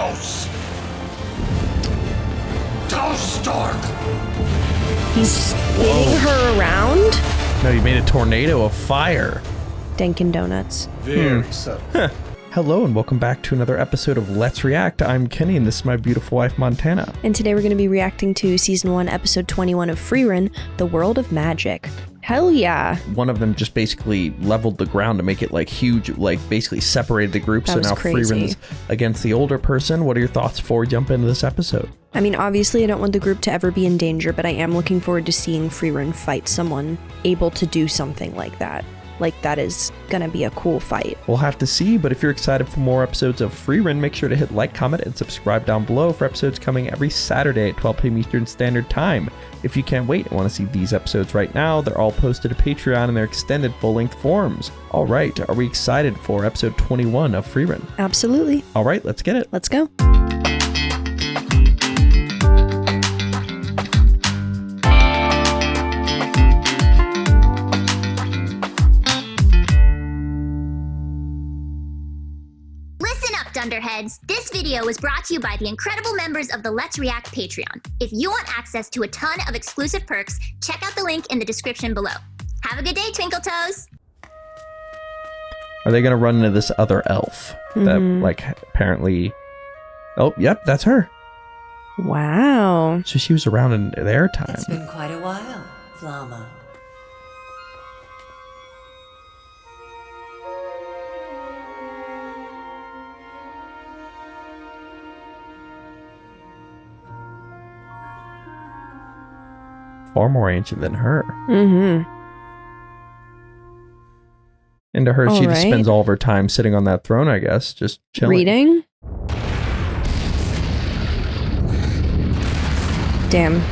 ghosts. Storm. He's spinning her around? No, you made a tornado of fire. Denken donuts. Very subtle. Hello and welcome back to another episode of Let's React. I'm Kenny and this is my beautiful wife, Montana. And today we're going to be reacting to Season 1, Episode 21 of Frieren, The World of Magic. Hell yeah. One of them just basically leveled the ground to make it like huge, like basically separated the group. That So was now crazy. Frieren's against the older person. What are your thoughts before we jump into this episode? I mean, obviously I don't want the group to ever be in danger, but I am looking forward to seeing Frieren fight someone able to do something like that. Like, that is gonna be a cool fight. We'll have to see, but if you're excited for more episodes of Frieren, make sure to hit like, comment, and subscribe down below for episodes coming every Saturday at 12 p.m. Eastern Standard Time. If you can't wait and want to see these episodes right now, they're all posted to Patreon in their extended full-length forms. All right, are we excited for episode 21 of Frieren? Absolutely. All right, let's get it. Let's go. Dunderheads, this video was brought to you by the incredible members of the Let's React Patreon. If you want access to a ton of exclusive perks, check out the link in the description below. Have a good day, Twinkle Toes! Are they going to run into this other elf that, like, apparently... Oh, yep, that's her. Wow. So she was around in their time. It's been quite a while, Flama. Far more ancient than her. Mm-hmm. And to her, All she just right. spends all of her time sitting on that throne, I guess, just chilling. Reading? Damn.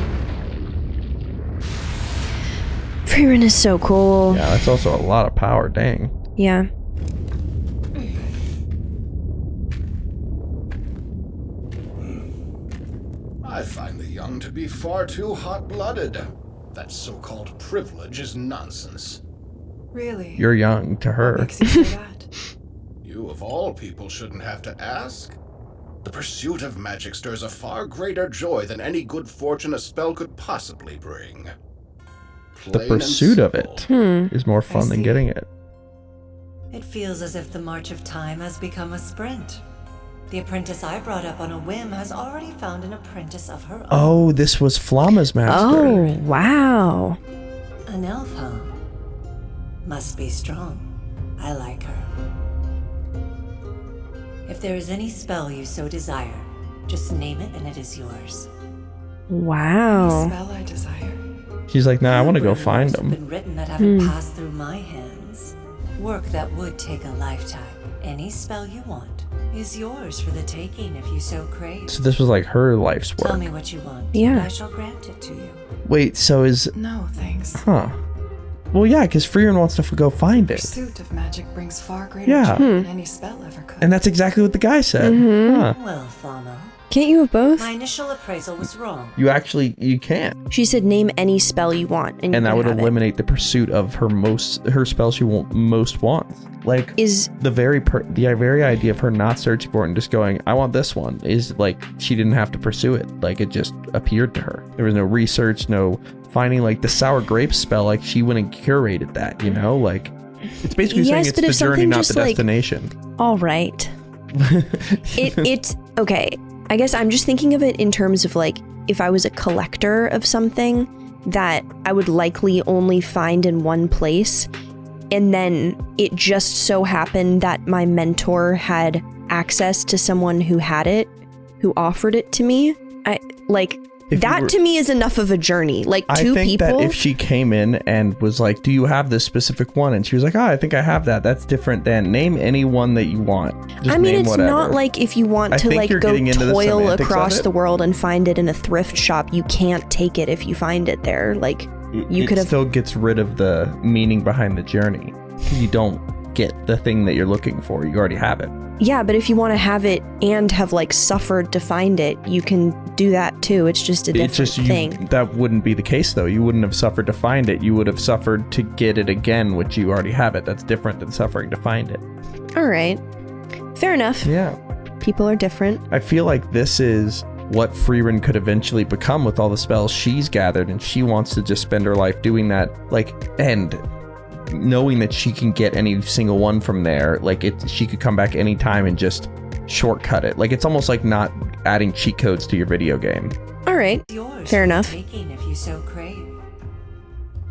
Frieren is so cool. Yeah, that's also a lot of power, dang. Yeah. I find the young to be far too hot-blooded. That so-called privilege is nonsense. Really? You're young to her. What makes you say that? You of all people shouldn't have to ask. The pursuit of magic stirs a far greater joy than any good fortune a spell could possibly bring. The Plain and pursuit of simple. it is more fun than see. getting it. It feels as if the march of time has become a sprint. The apprentice I brought up on a whim has already found an apprentice of her own. Oh, this was Flama's master. Oh, wow. An elf, huh? Must be strong. I like her. If there is any spell you so desire, just name it and it is yours. Wow. Spell I desire. She's like, nah, I want to go Handwritten find words have him. been written that haven't passed through my hands. Work that would take a lifetime. Any spell you want is yours for the taking if you so crave. So this was like her life's Tell work. me what you want, Yeah. and I shall grant it to you. Wait, so is... No, thanks. Huh. Well, yeah, because Frieren wants to go find it. Pursuit of magic brings far greater Yeah. joy than any spell ever could. And that's exactly what the guy said. Huh. Well, Flama, Can't you have both? my initial appraisal was wrong. You can't. She said name any spell you want. And, And that you would have it. eliminate the pursuit of her spell she most wants. Like, Is the very idea of her not searching for it and just going, I want this one, is like she didn't have to pursue it. Like, it just appeared to her. There was no research, no finding like the sour grape spell. Like, she went and curated that, you know? Like, it's basically saying Yes, it's but the if journey, something not just, the like- destination. all right. It's okay. I guess I'm just thinking of it in terms of like if I was a collector of something that I would likely only find in one place, and then it just so happened that my mentor had access to someone who had it, who offered it to me. If you That were- to me is enough of a journey. Like two I think people. that if she came in and was like, do you have this specific one? And she was like, oh, I think I have that. That's different than name any one that you want. Just I mean, name it's whatever. not like if you want I to think like you're go getting into the toil semantics of across it. the world and find it in a thrift shop, you can't take it if you find it there. Like you it could have. still gets rid of the meaning behind the journey. You don't get the thing that you're looking for. You already have it. Yeah, but if you want to have it and have like suffered to find it, you can do that too. It's just a different thing. That wouldn't be the case though. You wouldn't have suffered to find it. You would have suffered to get it again, which you already have it. That's different than suffering to find it. All right. Fair enough. Yeah. People are different. I feel like this is what Frieren could eventually become with all the spells she's gathered, and she wants to just spend her life doing that, like, and knowing that she can get any single one from there, like she could come back anytime and just shortcut it. Like, it's almost like not adding cheat codes to your video game. All right. Yours Fair for the enough. taking if you so crave.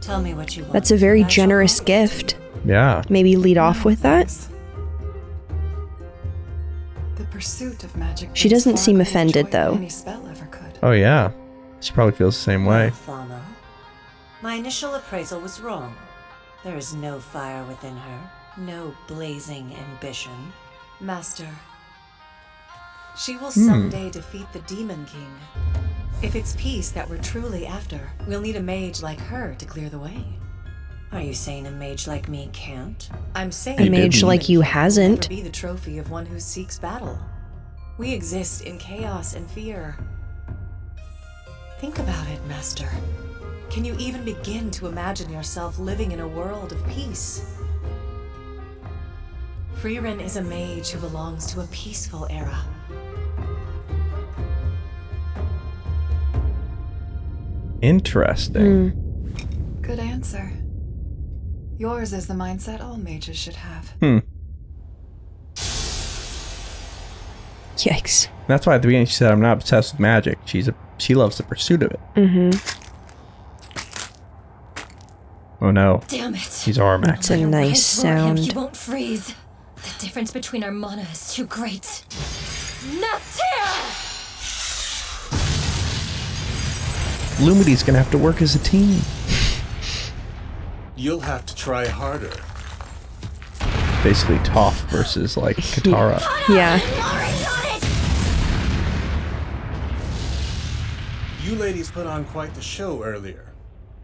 Tell me what you want. That's a very I shall generous grant it. gift. Yeah. Maybe lead off with that. The pursuit of magic. She brings doesn't far seem greater offended, joy than though. Any spell ever could. Oh yeah. She probably feels the same way. Well, Fama, my initial appraisal was wrong. There is no fire within her, no blazing ambition. Master, she will someday defeat the Demon King. If it's peace that we're truly after, we'll need a mage like her to clear the way. Are you saying a mage like me can't? I'm saying A mage didn't. like you will hasn't. never be the trophy of one who seeks battle. We exist in chaos and fear. Think about it, Master. Can you even begin to imagine yourself living in a world of peace? Frieren is a mage who belongs to a peaceful era. Interesting. Good answer. Yours is the mindset all mages should have. Yikes. That's why at the beginning she said, I'm not obsessed with magic. She loves the pursuit of it. Oh no. Damn it. He's Armax. That's a nice sound. He won't freeze. The difference between our mana is too great. Naftir! Lumidy's gonna have to work as a team. You'll have to try harder. Basically Toph versus like Katara. Yeah. You ladies put on quite the show earlier.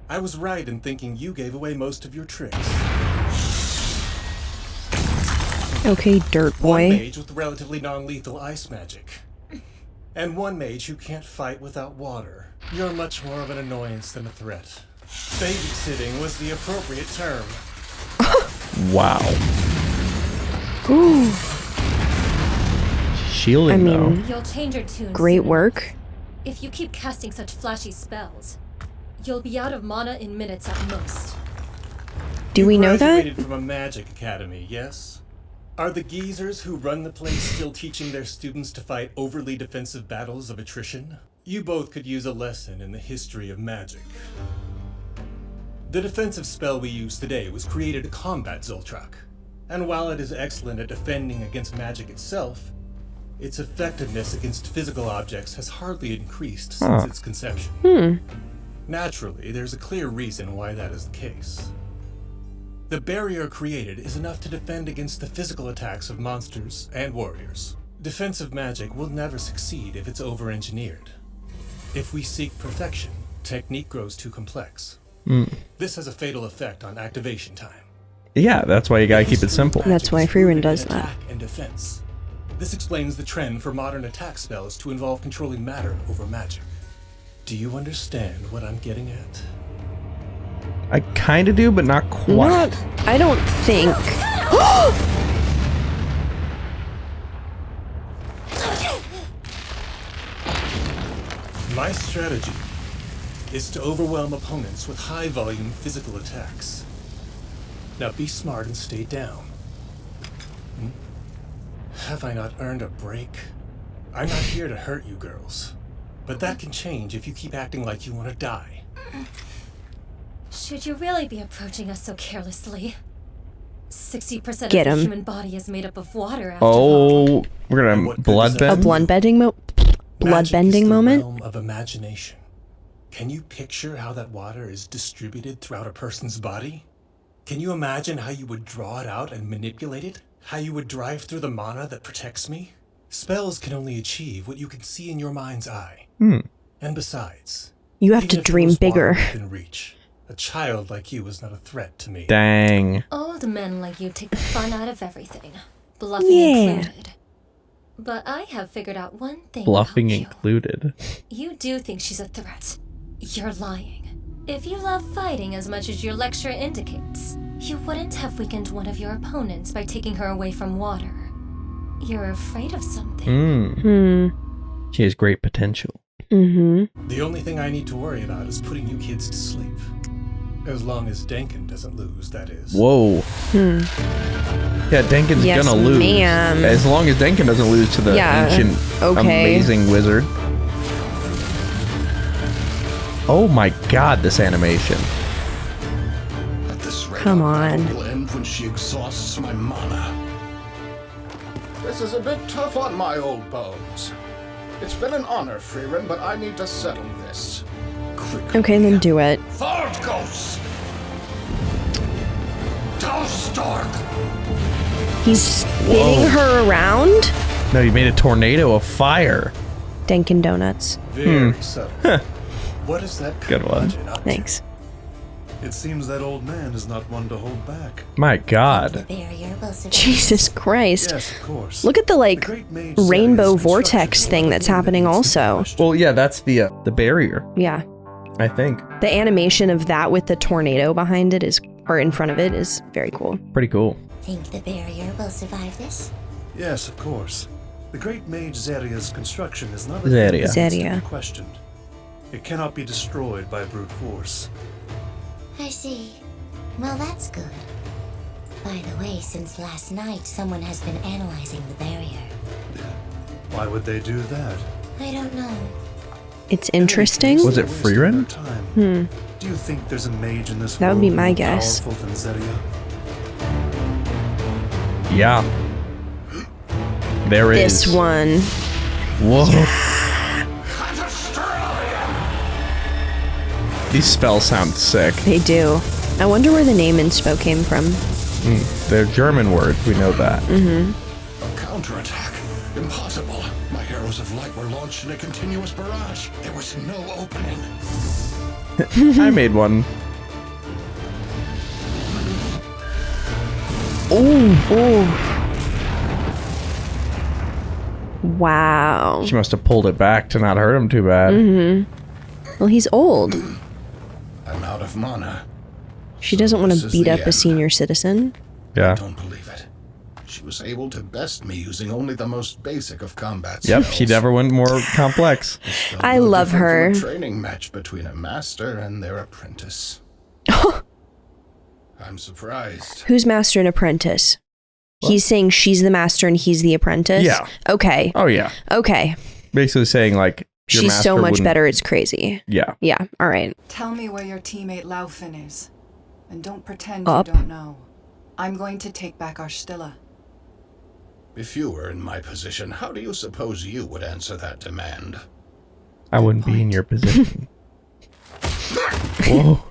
I was right in thinking you gave away most of your tricks. Okay, dirt One boy. mage with relatively non-lethal ice magic. And one mage who can't fight without water. You're much more of an annoyance than a threat. Babysitting was the appropriate term. Wow. Ooh. Shielding I mean, though. You'll change your tune great soon. work. If you keep casting such flashy spells, you'll be out of mana in minutes at most. Do we know You that? graduated from a magic academy, yes? Are the geezers who run the place still teaching their students to fight overly defensive battles of attrition? You both could use a lesson in the history of magic. The defensive spell we use today was created to combat Zoltrak. And while it is excellent at defending against magic itself, its effectiveness against physical objects has hardly increased since its conception. Naturally, there's a clear reason why that is the case. The barrier created is enough to defend against the physical attacks of monsters and warriors. Defensive magic will never succeed if it's over-engineered. If we seek perfection, technique grows too complex. This has a fatal effect on activation time. Yeah, that's why you gotta keep it simple. That's why Frieren does that. Attack and defense. This explains the trend for modern attack spells to involve controlling matter over magic. Do you understand what I'm getting at? I kinda do, but not quite. I don't think. My strategy is to overwhelm opponents with high-volume physical attacks. Now be smart and stay down. Have I not earned a break? I'm not here to hurt you girls. But that can change if you keep acting like you want to die. Should you really be approaching us so carelessly? 60% Get of him. the human body is made up of water after all. Oh, we're And gonna what good does A that bloodbend. bloodbending Magic is the moment? realm of imagination. Can you picture how that water is distributed throughout a person's body? Can you imagine how you would draw it out and manipulate it? How you would drive through the mana that protects me? Spells can only achieve what you can see in your mind's eye. And besides, You have even to if there dream was water bigger. within reach, a child like you is not a threat to me. Dang. Old men like you take the fun out of everything, bluffing Yeah. included. But I have figured out one thing Bluffing about you. included. You do think she's a threat. You're lying. If you love fighting as much as your lecture indicates, you wouldn't have weakened one of your opponents by taking her away from water. you're afraid of something. She has great potential. The only thing I need to worry about is putting you kids to sleep. As long as Denken doesn't lose, that is. Whoa. Yeah, Denken's Yes, gonna lose. ma'am. As long as Denken doesn't lose to the ancient, amazing wizard. Oh my god, this animation. At this rate, Come our battle on. will end when she exhausts my mana. This is a bit tough on my old bones. It's been an honor, Frieren, but I need to settle this. Quickly. Okay, then do it. Thord Ghost! Stark! He's spinning her around? No, you made a tornado of fire. Denken Donuts. Very subtle. What is that Good one. curmudgeon up to? Thanks. It seems that old man is not one to hold back. My god. The barrier will survive. Jesus Christ. Yes, of course. Look at the, like, The great mage rainbow Zaria's vortex instructions thing are that's the happening limits to the also. question. Well, yeah, that's the barrier, Yeah. I think. The animation of that with the tornado behind it or in front of it is very cool. Pretty cool. Think the barrier will survive this? Yes, of course. The great mage Zaria's construction is not a Zaria. thing that needs to Zaria. be questioned. It cannot be destroyed by brute force. I see. Well, that's good. By the way, since last night, someone has been analyzing the barrier. Why would they do that? I don't know. It's interesting. Was it Frieren? Do you think there's a mage in this That would be world my more guess. powerful than Zaria? Yeah. There is. This one. Whoa. These spells sound sick. They do. I wonder where the name inspo came from. They're German words, we know that. A counterattack. Impossible. My arrows of light were launched in a continuous barrage. There was no opening. I made one. Ooh. Wow. She must have pulled it back to not hurt him too bad. Well, he's old. I'm out of mana. She doesn't want This to is beat the up a end. senior citizen. Yeah. Don't believe it. She was able to best me using only the most basic of combat Yep, skills. she never went more complex. Felt I no love different her. from a training match between a master and their apprentice. I'm surprised. Who's master and apprentice? He's saying she's the master and he's the apprentice? Yeah. Okay. Oh, yeah. Okay. Basically saying, like, your She's master so much wouldn't- better, it's crazy. Yeah. Yeah, all right. Tell me where your teammate Laufin is. And don't pretend Up. you don't know. I'm going to take back our Stilla. If you were in my position, how do you suppose you would answer that demand? I wouldn't be in your position. Whoa.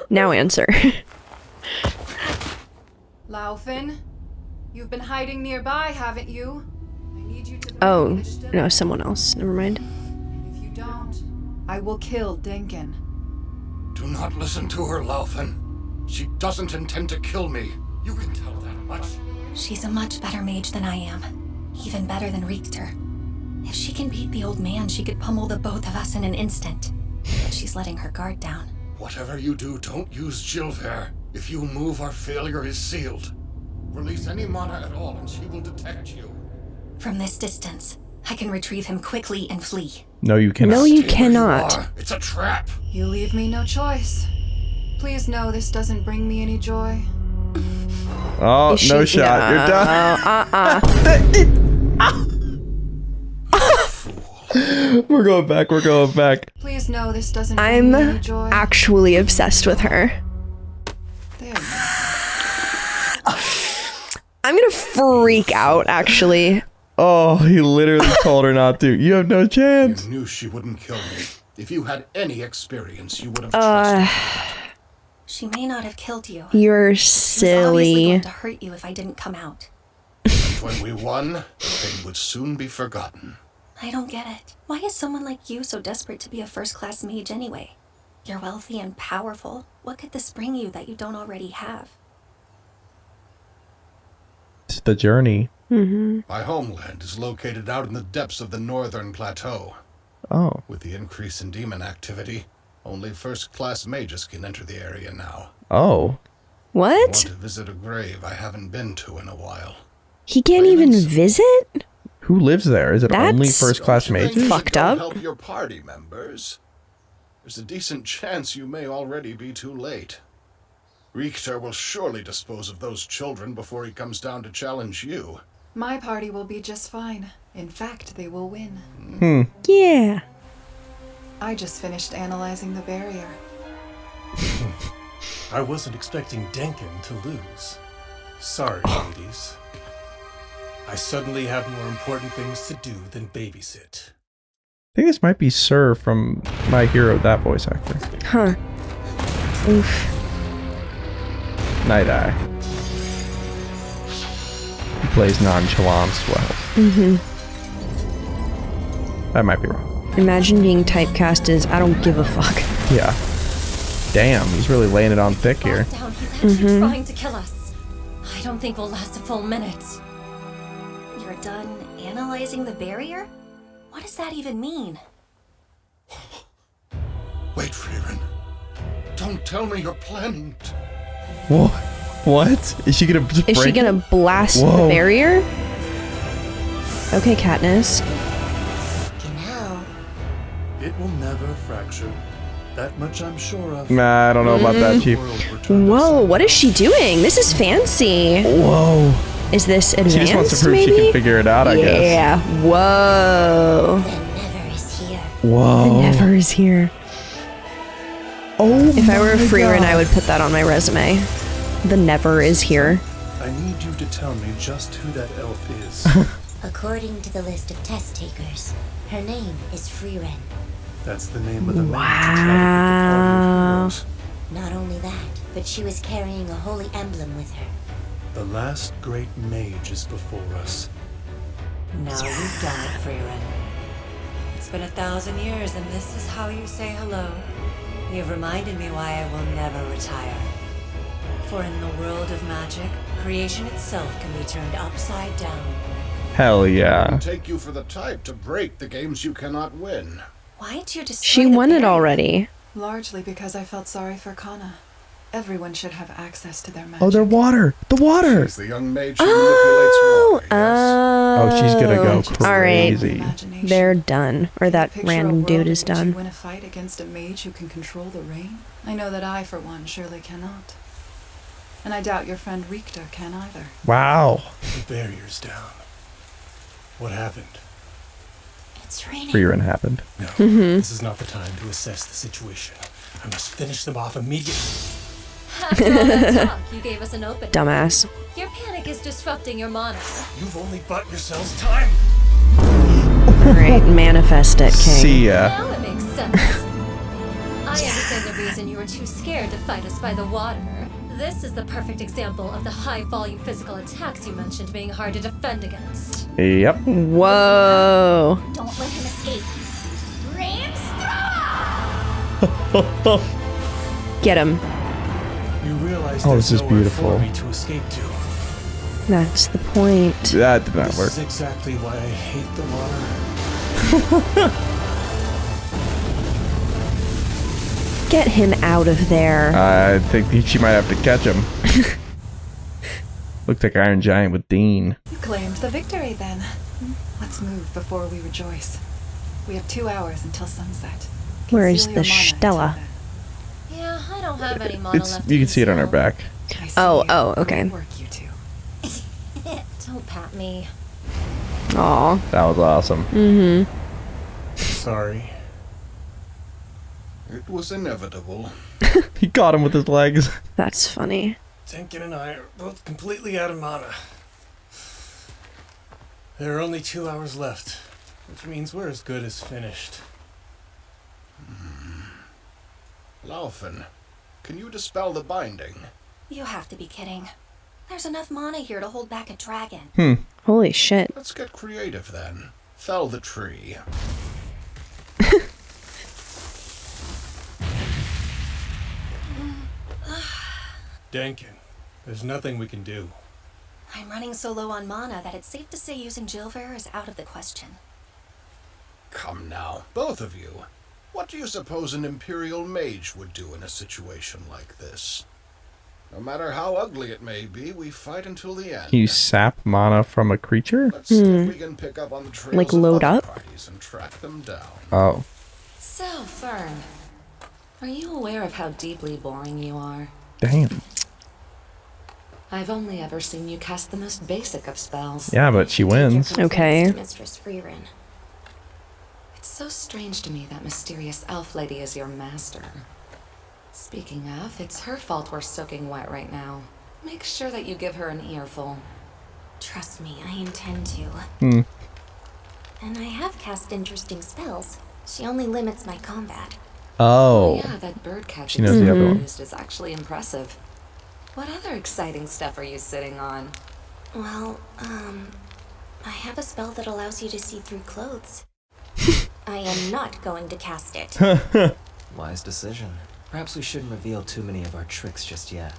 Now answer. Laufin, you've been hiding nearby, haven't you? I need you to bring Oh, me the Stilla. no, someone else. Never mind. If you don't, I will kill Denken. Do not listen to her, Laufin. She doesn't intend to kill me. You can tell that much. She's a much better mage than I am. Even better than Richter. If she can beat the old man, she could pummel the both of us in an instant. But she's letting her guard down. Whatever you do, don't use Gilver. If you move, our failure is sealed. Release any mana at all, and she will detect you. From this distance, I can retrieve him quickly and flee. No, you cannot. No, you Stay where cannot. are. It's a trap. You leave me no choice. Please know this doesn't bring me any joy. Oh, Is no she- shot. You're done. We're going back. We're going back. Please know this doesn't bring I'm me any joy. actually obsessed with her. There. I'm gonna freak out, actually. Oh, he literally told her not to. You have no You chance. knew she wouldn't kill me. If you had any experience, you would have trusted her. She may not have killed you. You're She was obviously silly. going to hurt you if I didn't come out. When we won, the pain would soon be forgotten. I don't get it. Why is someone like you so desperate to be a first-class mage anyway? You're wealthy and powerful. What could this bring you that you don't already have? It's the journey. My homeland is located out in the depths of the northern plateau. Oh. With the increase in demon activity, only first-class mages can enter the area now. Oh. I want What? to visit a grave I haven't been to in a while. He can't even visit? Who lives there? Is it only That's first-class Don't you think mages? you should Fucked go up. Help your party members. There's a decent chance you may already be too late. Richter will surely dispose of those children before he comes down to challenge you. My party will be just fine. In fact, they will win. Yeah. I just finished analyzing the barrier. I wasn't expecting Denken to lose. Sorry, ladies. I suddenly have more important things to do than babysit. I think this might be Sir from My Hero, that voice actor. Huh. Oof. Night Eye. He plays nonchalance well. That might be wrong. Imagine being typecast as I don't give a fuck. Yeah. Damn, he's really laying it on thick here. Down, he's actually trying to kill us. I don't think we'll last a full minute. You're done analyzing the barrier? What does that even mean? Wait, Frieren. Don't tell me you're planning to... Whoa. What? Is she gonna just Is she break gonna it? blast Whoa. the barrier? Okay, Katniss. Genau. It will never fracture. That much I'm sure of. Nah, I don't know about that, Chief. Whoa, what is she doing? This is fancy. Whoa. Is this advanced, She just wants to prove maybe? she can figure it out, I guess. Yeah. Whoa. The never is here. Whoa. The never is here. Oh If I were a my Frieren, God. I would put that on my resume. The never is here. I need you to tell me just who that elf is. According to the list of test takers, her name is Frieren. That's the name of the Wow. man to Not only that, but she was carrying a holy emblem with her. The last great mage is before us. Now you've done it, Frieren. It's been 1,000 years, and this is how you say hello. You've reminded me why I will never retire. For in the world of magic, creation itself can be turned upside down. Hell yeah. It'll take you for the type to break the games you cannot win. Why'd you destroy She the won it barrier? already. Largely because I felt sorry for Kana. Everyone should have access to their magic. Oh, their water. The water. She's the young maid who manipulates water, yes? Oh, she's gonna go All right. crazy. Imagination. They're done. Or that Picture a random world dude in is which you done. win a fight against a mage who can control the rain? I know that I, for one, surely cannot. And I doubt your friend Richter can either. Wow. The barrier's down. What happened? It's raining. Frieren happened. No, this is not the time to assess the situation. I must finish them off immediately. After all that talk, you gave us an opening. Dumbass. Your panic is disrupting your monitor. You've only bought yourselves time. All right, manifest it, King. See ya. Now it makes sense. I understand the reason you were too scared to fight us by the water. This is the perfect example of the high-volume physical attacks you mentioned being hard to defend against. Yep. Whoa. Don't let him escape. Ramstra! Get him. You realize Oh, there's this is nowhere beautiful. for me to escape to. That's the point. That did not This work. is exactly why I hate the water. Get him out of there. I think she might have to catch him. Looked like Iron Giant with Dean. You claimed the victory then. Let's move before we rejoice. We have 2 hours until sunset. Where's Conceal the your mana until Stella? then. Yeah, I don't have any mana It's left. you to can see it on her conceal. back. I see Oh, you. oh, okay. Great work, you two. Don't pat me. Aw. That was awesome. Mm-hmm. Sorry. It was inevitable. He caught him with his legs. That's funny. Denken and I are both completely out of mana. There are only 2 hours left, which means we're as good as finished. Laufen, can you dispel the binding? You have to be kidding. There's enough mana here to hold back a dragon. Holy shit. Let's get creative then. Fell the tree. Denken, there's nothing we can do. I'm running so low on mana that it's safe to say using Jilver is out of the question. Come now, both of you. What do you suppose an Imperial mage would do in a situation like this? No matter how ugly it may be, we fight until the end. Can you sap mana from a creature? Let's see if we can pick up on the trails Like of load other up? parties and track them down. Oh. So, Fern, are you aware of how deeply boring you are? Damn. I've only ever seen you cast the most basic of spells. Yeah, but she wins. Okay. Mistress Frieren. It's so strange to me that mysterious elf lady is your master. Speaking of, it's her fault we're soaking wet right now. Make sure that you give her an earful. Trust me, I intend to. Hmm. And I have cast interesting spells. She only limits my combat. Oh. Yeah, that bird catching She knows the other one. used is actually impressive. What other exciting stuff are you sitting on? Well, I have a spell that allows you to see through clothes. I am not going to cast it. Wise decision. Perhaps we shouldn't reveal too many of our tricks just yet.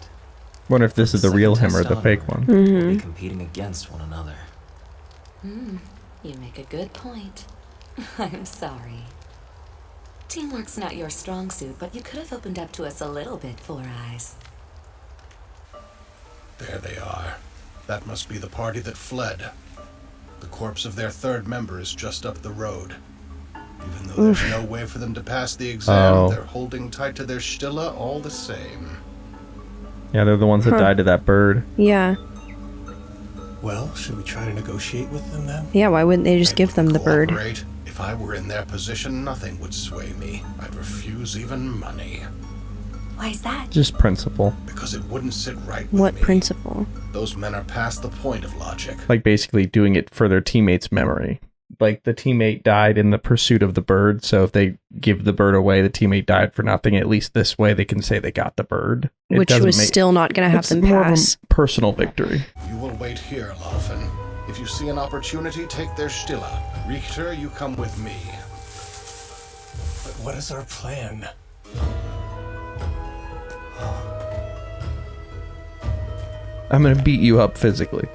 Wonder if this is the real him or the fake one. We'll be competing against one another. You make a good point. I'm sorry. Teamwork's not your strong suit, but you could have opened up to us a little bit, Four Eyes. There they are. That must be the party that fled. The corpse of their third member is just up the road. Even though there's no way for them to pass the exam, they're holding tight to their Stilla all the same. Yeah, they're the ones that died to that bird. Yeah. Well, should we try to negotiate with them then? Yeah, why wouldn't they just give them the bird? Cooperate. If I were in their position, nothing would sway me. I'd refuse even money. Why is that? Just principle. Because it wouldn't sit right with What me. principle? Those men are past the point of logic. Like basically doing it for their teammate's memory. Like the teammate died in the pursuit of the bird, so if they give the bird away, the teammate died for nothing. At least this way they can say they got the bird. It Which doesn't was still not going to have it's them more pass. of a personal victory. You will wait here, Laufen. If you see an opportunity, take their Stilla. Richter, you come with me. But what is our plan? I'm gonna beat you up physically.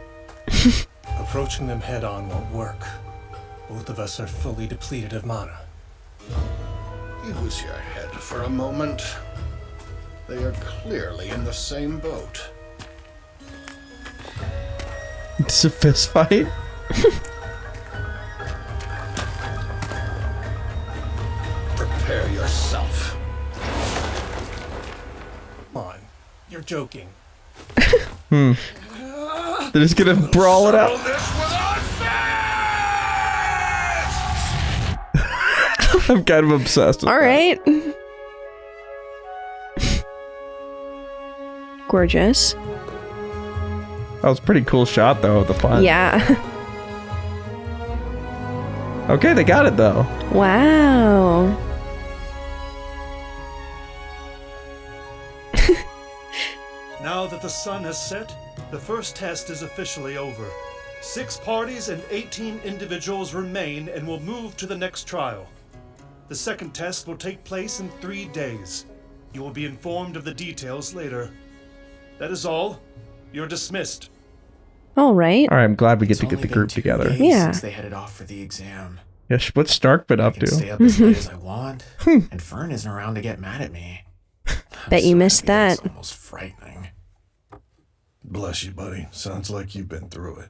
Approaching them head on won't work. Both of us are fully depleted of mana. Use your head for a moment. They are clearly in the same boat. It's a fist fight. Prepare yourself. Come on, you're joking. They're just gonna brawl it out. I'm kind of obsessed with All right. Gorgeous. That was a pretty cool shot though of the fun. Yeah. Okay, they got it though. Wow. Now that the sun has set, the first test is officially over. 6 parties and 18 individuals remain and will move to the next trial. The second test will take place in 3 days. You will be informed of the details later. That is all. You're dismissed. All right. All right, I'm glad we get It's to get only the group been 2 together. days Yeah. Since they headed off for the exam. Yeah, what's Stark been I up can stay to? up as late as I want, and Fern isn't around to get mad at me. Bet you missed happy that. It's almost frightening. Bless you, buddy. Sounds like you've been through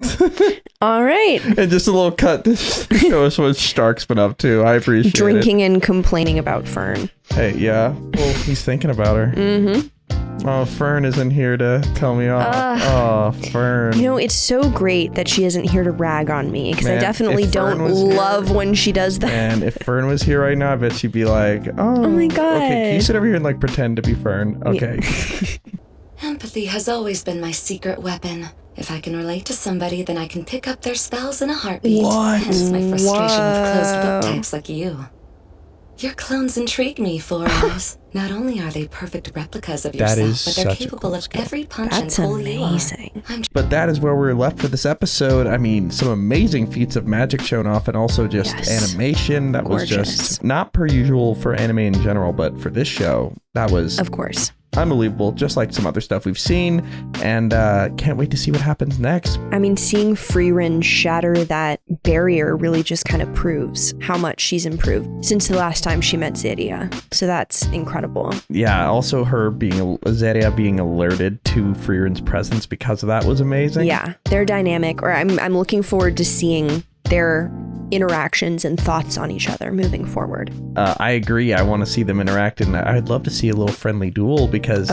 it. All right. And just a little cut to show us what Stark's been up to. I appreciate Drinking and complaining about Fern. it. Hey, yeah. Well, he's thinking about her. Mm-hmm. Oh, Fern isn't here to tell me off. Oh, Fern. You know, it's so great that she isn't here to rag on me, because I Man, definitely if Fern don't was here- love when she does that. And if Fern was here right now, I bet she'd be like, oh my God. Okay, can you sit over here and like pretend to be Fern? Okay. Empathy has always been my secret weapon. If I can relate to somebody, then I can pick up their spells in a heartbeat. What? Hence my frustration with closed book Whoa. types like you. Your clones intrigue me, Four Eyes. Not only are they perfect replicas of That yourself, is but they're such a capable cool of skill. every punch That's and pull you are. amazing. I'm But that is where we're left for this episode. I mean, some amazing feats of magic shown off, and also just Yes. animation that was Gorgeous. just not per usual for anime in general, but for this show, that was Of course. unbelievable, just like some other stuff we've seen. And can't wait to see what happens next. I mean, seeing Frieren shatter that barrier really just kind of proves how much she's improved since the last time she met Zadia. So that's incredible. Yeah, also her Zadia being alerted to Frieren's presence because of that was amazing. Yeah, their dynamic, or I'm looking forward to seeing their interactions and thoughts on each other moving forward. I agree. I want to see them interact, and I'd love to see a little friendly duel because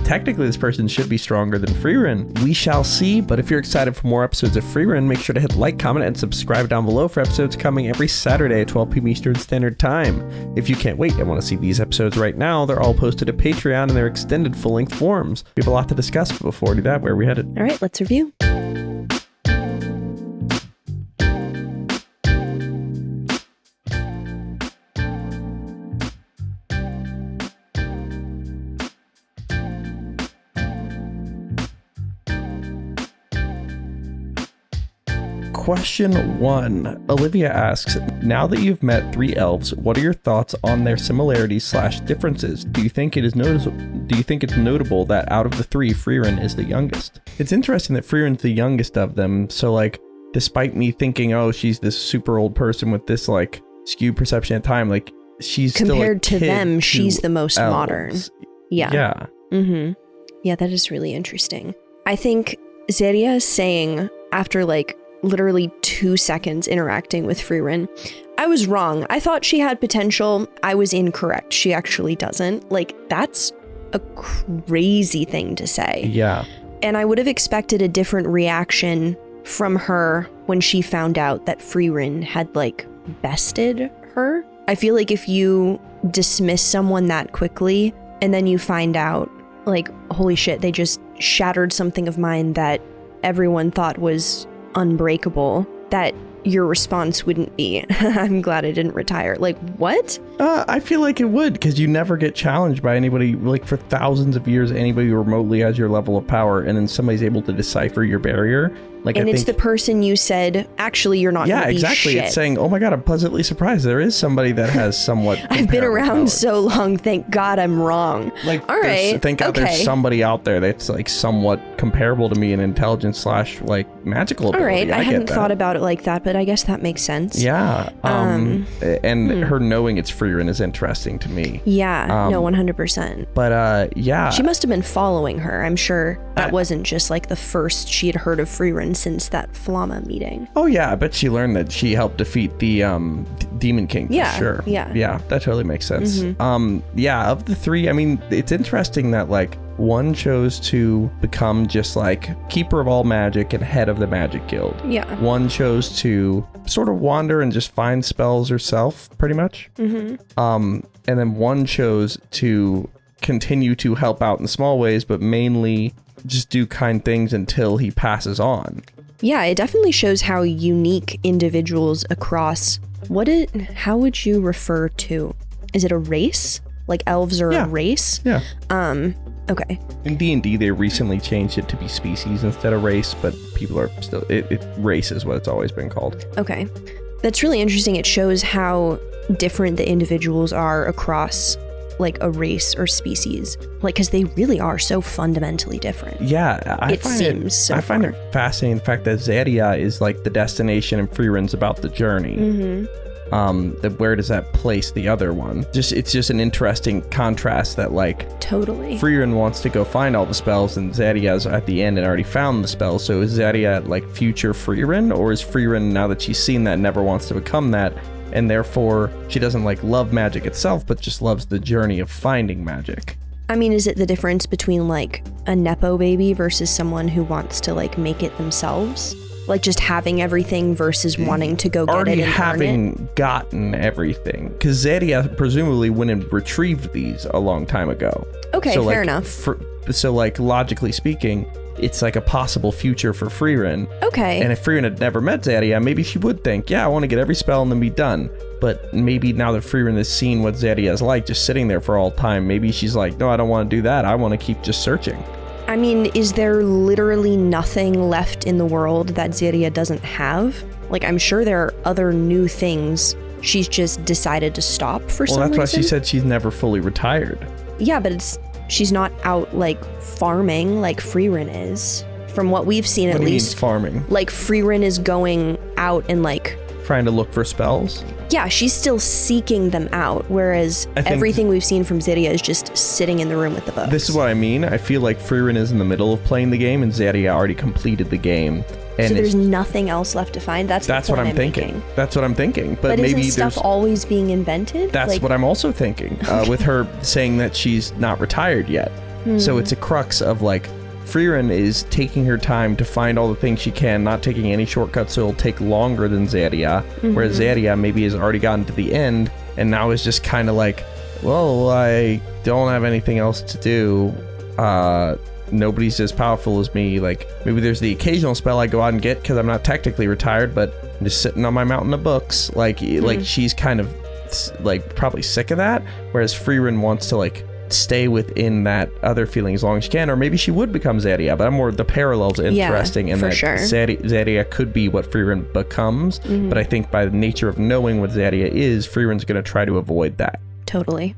technically this person should be stronger than Frieren. We shall see, but if you're excited for more episodes of Frieren, make sure to hit like, comment, and subscribe down below for episodes coming every Saturday at 12 p.m. Eastern Standard Time. If you can't wait and want to see these episodes right now, they're all posted at Patreon in their extended full-length forms. We have a lot to discuss, but before we do that, where are we headed? All right, let's review. Question 1. Olivia asks, now that you've met 3 elves, what are your thoughts on their similarities/differences? Do you think it's notable that out of the 3, Frieren is the youngest? It's interesting that Frieren's the youngest of them, so like, despite me thinking, oh, she's this super old person with this like skewed perception of time, like she's compared still a to kid them, she's to the most elves. Modern. Yeah. Yeah. Mm-hmm. Yeah, that is really interesting. I think Zadia is saying after like literally 2 seconds interacting with Frieren, I was wrong. I thought she had potential. I was incorrect. She actually doesn't. Like, that's a crazy thing to say. Yeah. And I would have expected a different reaction from her when she found out that Frieren had like bested her. I feel like if you dismiss someone that quickly and then you find out like, holy shit, they just shattered something of mine that everyone thought was unbreakable, that your response wouldn't be, I'm glad I didn't retire. Like, what? I feel like it would, because you never get challenged by anybody, like for thousands of years, anybody who remotely has your level of power, and then somebody's able to decipher your barrier. Like, and it's the person you said, actually, you're not gonna be exactly. shit. It's saying, oh my god, I'm pleasantly surprised. There is somebody that has somewhat I've been around power. so long, thank God I'm wrong. Like, all right, thank God there's somebody out there that's like somewhat comparable to me in intelligence / like magical ability. All right, I hadn't get thought that. about it like that, but I guess that makes sense. Yeah. And her knowing it's Frieren is interesting to me. Yeah, no, 100%. But yeah. She must have been following her. I'm sure that wasn't just like the first she had heard of Frieren since that Flama meeting. Oh yeah, I bet she learned that she helped defeat the Demon King for sure. Yeah, that totally makes sense. Yeah, of the 3, I mean, it's interesting that like one chose to become just like keeper of all magic and head of the magic guild. Yeah. One chose to sort of wander and just find spells herself, pretty much. And then one chose to continue to help out in small ways, but mainly just do kind things until he passes on. Yeah, it definitely shows how unique individuals across how would you refer to? Is it a race? Like elves are a race? Yeah. Okay. In D&D, they recently changed it to be species instead of race, but people are still, race is what it's always been called. Okay. That's really interesting. It shows how different the individuals are across like a race or species, like because they really are so fundamentally different. Yeah, I find it fascinating the fact that Zadia is like the destination and Frieren's about the journey. Where does that place the other one? It's just an interesting contrast that like totally Frieren wants to go find all the spells and Zadia's at the end and already found the spells. So is Zadia like future Frieren, or is Frieren, now that she's seen that, never wants to become that? And therefore, she doesn't like love magic itself, but just loves the journey of finding magic. I mean, is it the difference between like a Nepo baby versus someone who wants to like make it themselves? Like just having everything versus wanting to go get already it and having gotten everything. Because Zadia presumably went and retrieved these a long time ago. Okay, so, fair like, enough. So like logically speaking, it's like a possible future for Frieren. Okay. And if Frieren had never met Zadia, maybe she would think, yeah, I want to get every spell and then be done. But maybe now that Frieren has seen what Zadia is like, just sitting there for all time, maybe she's like, no, I don't want to do that. I want to keep just searching. I mean, is there literally nothing left in the world that Zadia doesn't have? Like, I'm sure there are other new things. She's just decided to stop for some reason. Well, that's why she said she's never fully retired. Yeah, but she's not out like farming like Frieren is. from what we've seen, What at do you mean least, farming? like Frieren is going out and like, Trying to look for spells? yeah, she's still seeking them out, whereas I think- everything we've seen from Zadia is just sitting in the room with the books. This is what I mean. I feel like Frieren is in the middle of playing the game and Zadia already completed the game. And so there's nothing else left to find. That's the what point I'm thinking. making. That's what I'm thinking. But maybe isn't stuff there's... always being invented? That's Like, what I'm also thinking, with her saying that she's not retired yet. So it's a crux of like, Frieren is taking her time to find all the things she can, not taking any shortcuts, so it'll take longer than Zadia. Whereas Zadia maybe has already gotten to the end and now is just kind of like, well, I don't have anything else to do. Nobody's as powerful as me. Like, maybe there's the occasional spell I go out and get because I'm not technically retired, but I'm just sitting on my mountain of books. Like she's kind of like probably sick of that. Whereas Frieren wants to like stay within that other feeling as long as she can, or maybe she would become Zadia, but I'm more the parallels interesting, and for that sure. Zadia could be what Frieren becomes, but I think by the nature of knowing what Zadia is, Frieren's going to try to avoid that. Totally.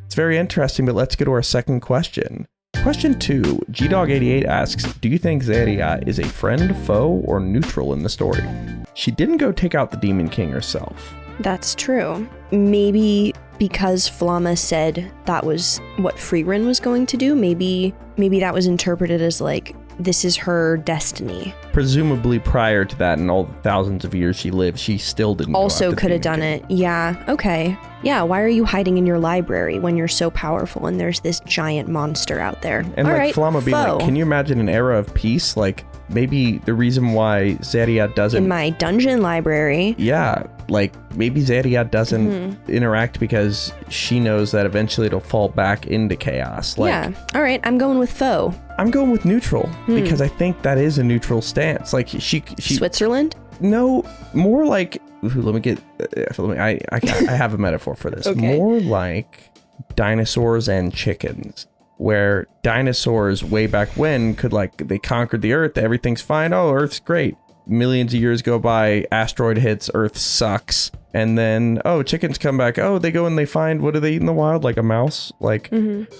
It's very interesting, but let's go to our second question. Question 2, GDog88 asks, do you think Zadia is a friend, foe, or neutral in the story? She didn't go take out the Demon King herself. That's true. Maybe because Flamma said that was what Frieren was going to do, maybe that was interpreted as like, this is her destiny. Presumably prior to that, in all the thousands of years she lived, she still didn't Also could have done it. Yeah, okay. Yeah, why are you hiding in your library when you're so powerful and there's this giant monster out there? And all like right, Flamma being foe. like, can you imagine an era of peace? Like, maybe the reason why Zadia doesn't... In my dungeon library. Yeah, like maybe Zadia doesn't interact because she knows that eventually it'll fall back into chaos. Like, yeah, all right, I'm going with foe. I'm going with neutral because I think that is a neutral stance. Like she Switzerland? No, more like, let me get, I have a metaphor for this. Okay. More like dinosaurs and chickens, where dinosaurs way back when could like, they conquered the earth, everything's fine, oh, Earth's great. Millions of years go by, asteroid hits, Earth sucks. And then, oh, chickens come back. Oh, they go and they find, what do they eat in the wild? Like a mouse? Like,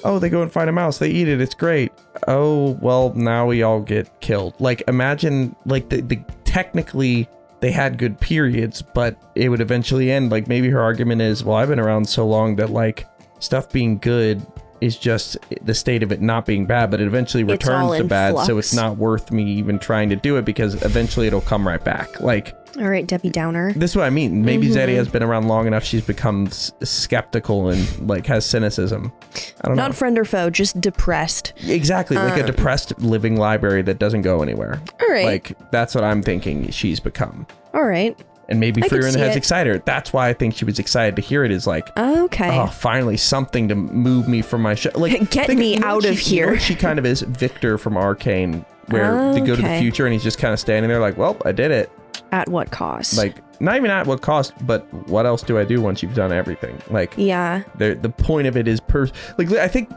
oh, they go and find a mouse. They eat it. It's great. Oh, well, now we all get killed. Like, imagine, like, the technically, they had good periods, but it would eventually end. Like, maybe her argument is, well, I've been around so long that, like, stuff being good is just the state of it not being bad, but it eventually returns to bad, so it's not worth me even trying to do it because eventually it'll come right back. Like, all right, Debbie Downer. this is what I mean. Maybe Zadia has been around long enough, she's become skeptical and like has cynicism. I don't know. Not friend or foe, just depressed. Exactly, like a depressed living library that doesn't go anywhere. All right. Like, that's what I'm thinking she's become. All right. And maybe I could Frieren see has it. excited her. That's why I think she was excited to hear it, is like, Okay. oh, finally something to move me from my show. Like, Get think- me you know out what of she, you know here. what she kind of is Victor from Arcane, where they go to the Okay. future and he's just kind of standing there like, well, I did it. At what cost? Like, not even at what cost, but what else do I do once you've done everything? Like, yeah. the point of it is like, I think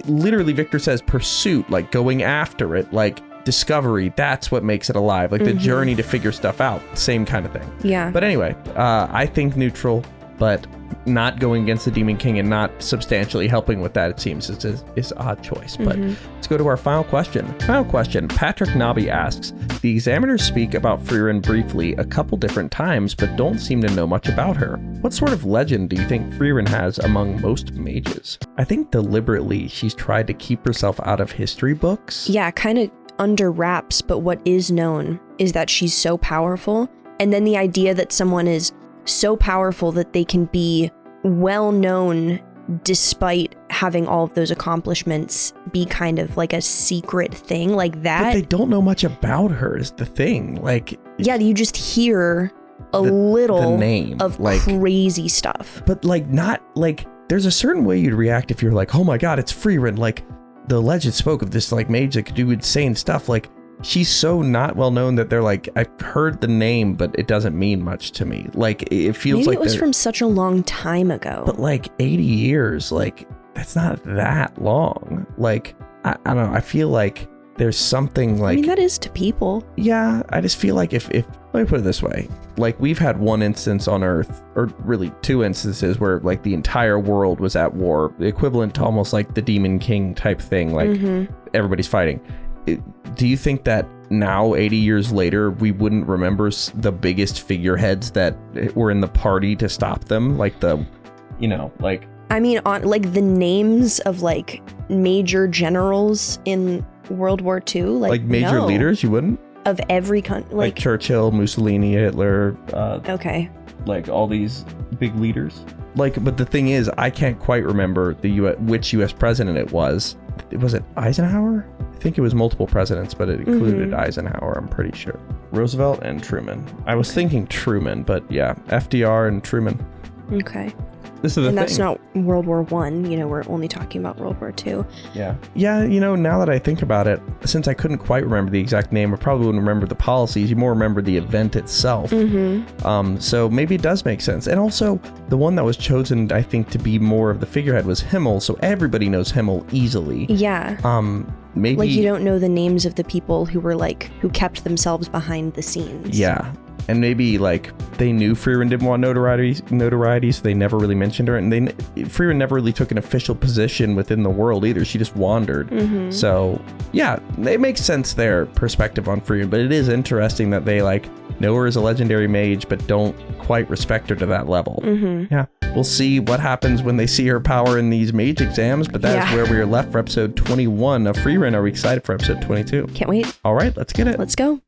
literally Victor says pursuit, like going after it, like discovery. That's what makes it alive. Like the journey to figure stuff out. Same kind of thing. Yeah. But anyway, I think neutral, but not going against the Demon King and not substantially helping with that, it seems, is an odd choice. But let's go to our final question. Patrick Nobby asks, the examiners speak about Frieren briefly a couple different times, but don't seem to know much about her. What sort of legend do you think Frieren has among most mages? I think deliberately she's tried to keep herself out of history books. Yeah, kind of under wraps, but what is known is that she's so powerful. And then the idea that someone is so powerful that they can be well known despite having all of those accomplishments be kind of like a secret thing like that. But they don't know much about her is the thing. Like, yeah, you just hear a little the name of like crazy stuff. But like, not like, there's a certain way you'd react if you're like, oh my god, it's Frieren. Like, the legend spoke of this like mage that could do insane stuff. Like, she's so not well known that they're like, I've heard the name, but it doesn't mean much to me. Like, it feels Maybe like it was from such a long time ago. But like 80 years, like, that's not that long. Like, I don't know. I feel like there's something like, I mean, that is to people. yeah, I just feel like if let me put it this way, like, we've had one instance on Earth, or really two instances, where like the entire world was at war, the equivalent to almost like the Demon King type thing, like everybody's fighting. do you think that now, 80 years later, we wouldn't remember the biggest figureheads that were in the party to stop them? Like I mean, on like the names of like major generals in World War II, like major leaders, you wouldn't? Of every country, like Churchill, Mussolini, Hitler. Okay. Like all these big leaders. But the thing is, I can't quite remember which U.S. president it was. Was it Eisenhower? I think it was multiple presidents, but it included Eisenhower, I'm pretty sure. Roosevelt and Truman. I was thinking Truman, but yeah, FDR and Truman. Okay. This is the thing. That's not World War One. We're only talking about World War II. Yeah. Yeah, now that I think about it, since I couldn't quite remember the exact name, I probably wouldn't remember the policies. You more remember the event itself. So maybe it does make sense. And also, the one that was chosen, I think, to be more of the figurehead was Himmel. So everybody knows Himmel easily. Yeah. Maybe like you don't know the names of the people who were who kept themselves behind the scenes. Yeah. And maybe they knew Frieren didn't want notoriety, so they never really mentioned her. And Frieren never really took an official position within the world either. She just wandered. So yeah, it makes sense their perspective on Frieren. But it is interesting that they know her as a legendary mage, but don't quite respect her to that level. Yeah. We'll see what happens when they see her power in these mage exams, but that is where we are left for episode 21 of Frieren. Are we excited for episode 22? Can't wait. All right, let's get it. Let's go.